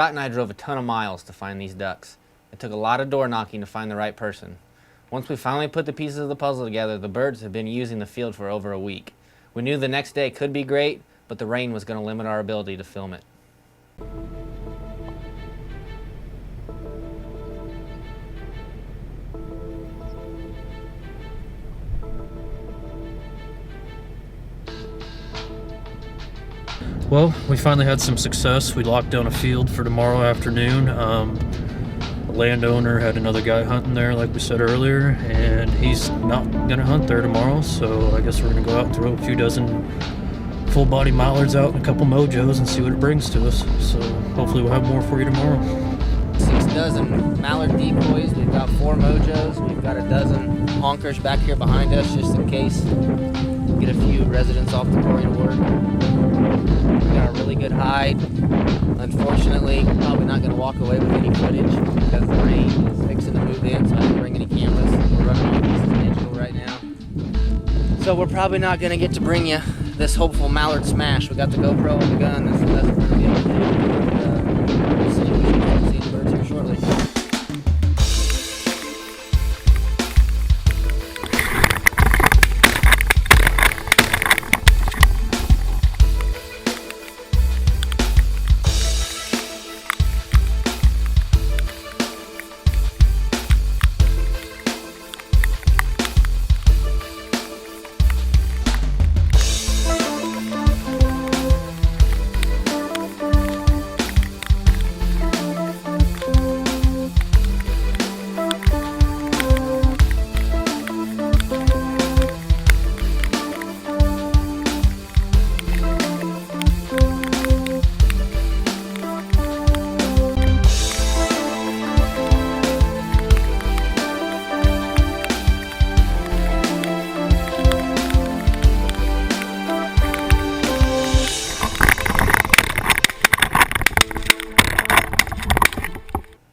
Scott and I drove a ton of miles to find these ducks. It took a lot of door knocking to find the right person. Once we finally put the pieces of the puzzle together, the birds have been using the field for over a week. We knew the next day could be great, but the rain was going to limit our ability to film it. Well, we finally had some success. We locked down a field for tomorrow afternoon. The landowner had another guy hunting there, like we said earlier, and he's not gonna hunt there tomorrow, so I guess we're gonna go out and throw a few dozen full-body mallards out and a couple mojos and see what it brings to us. So hopefully we'll have more for you tomorrow. 6 dozen mallard decoys, we've got 4 mojos, we've got a dozen honkers back here behind us just in case we get a few residents off the quarry to work. We got a really good hide. Unfortunately, we're probably not going to walk away with any footage because the rain is fixing to move in, so I didn't bring any cameras. We're running off pieces of digital right now. So we're probably not going to get to bring you this hopeful mallard smash. We got the GoPro and the gun, that's the best we're going to be able to do. We'll see the birds here shortly.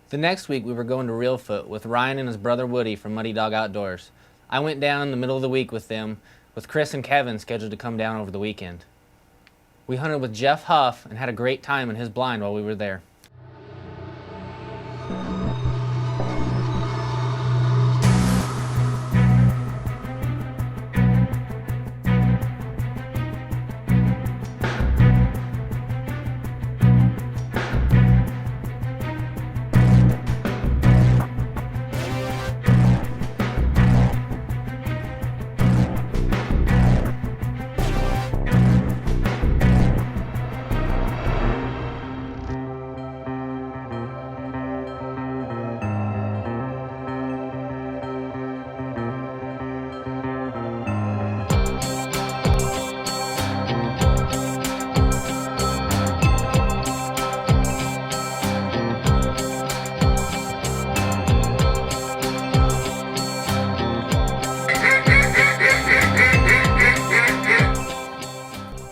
The next week we were going to Reelfoot with Ryan and his brother Woody from Muddy Dog Outdoors. I went down in the middle of the week with them, with Chris and Kevin scheduled to come down over the weekend. We hunted with Jeff Huff and had a great time in his blind while we were there.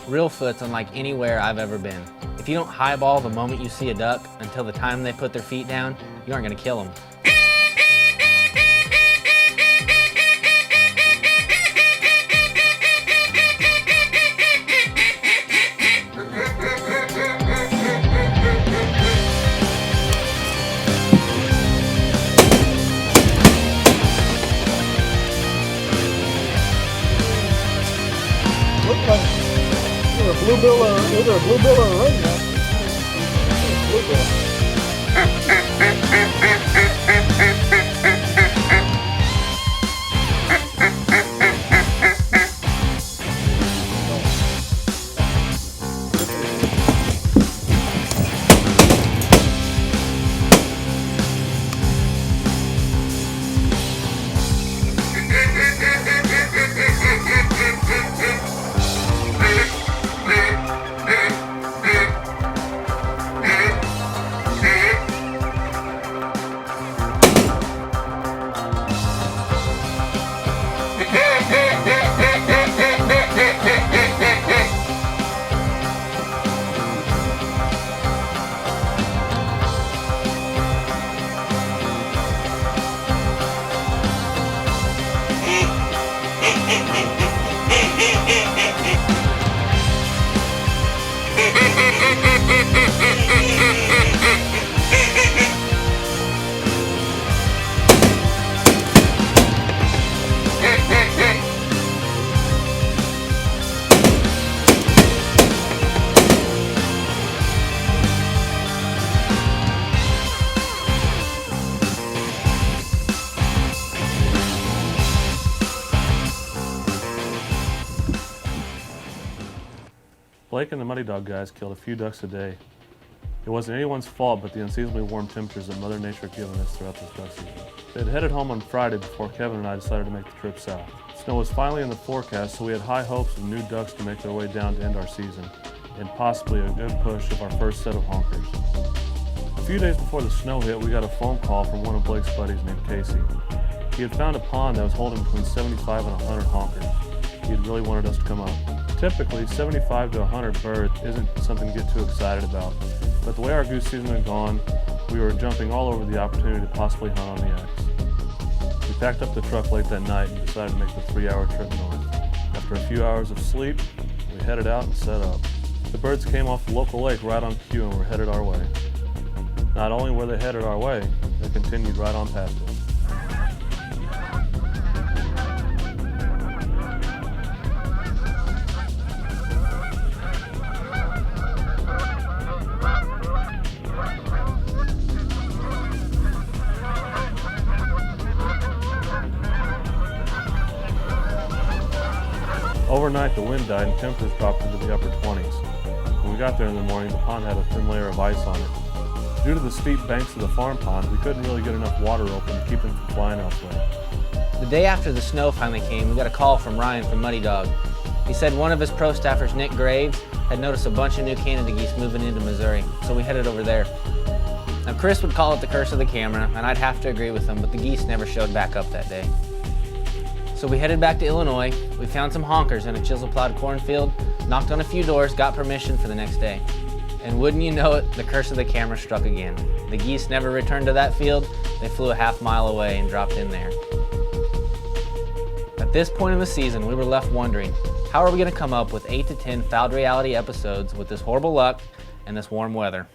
Reelfoot's unlike anywhere I've ever been. If you don't highball the moment you see a duck until the time they put their feet down, you aren't going to kill them. Either a bluebill or a ringneck. Bluebill. Blake and the Muddy Dog guys killed a few ducks a day. It wasn't anyone's fault but the unseasonably warm temperatures that Mother Nature had given us throughout this duck season. They had headed home on Friday before Kevin and I decided to make the trip south. Snow was finally in the forecast, so we had high hopes of new ducks to make their way down to end our season, and possibly a good push of our first set of honkers. A few days before the snow hit, we got a phone call from one of Blake's buddies named Casey. He had found a pond that was holding between 75 and 100 honkers. He had really wanted us to come up. Typically, 75 to 100 birds isn't something to get too excited about, but the way our goose season had gone, we were jumping all over the opportunity to possibly hunt on the X. We packed up the truck late that night and decided to make the 3-hour trip north. After a few hours of sleep, we headed out and set up. The birds came off the local lake right on cue and were headed our way. Not only were they headed our way, they continued right on past us. Overnight, the wind died and temperatures dropped into the upper 20s. When we got there in the morning, the pond had a thin layer of ice on it. Due to the steep banks of the farm pond, we couldn't really get enough water open to keep them from flying elsewhere. The day after the snow finally came, we got a call from Ryan from Muddy Dog. He said one of his pro staffers, Nick Graves, had noticed a bunch of new Canada geese moving into Missouri, so we headed over there. Now Chris would call it the curse of the camera, and I'd have to agree with him, but the geese never showed back up that day. So we headed back to Illinois. We found some honkers in a chisel-plowed cornfield, knocked on a few doors, got permission for the next day. And wouldn't you know it, the curse of the camera struck again. The geese never returned to that field. They flew a half-mile away and dropped in there. At this point in the season, we were left wondering, how are we going to come up with 8 to 10 Fowled reality episodes with this horrible luck and this warm weather?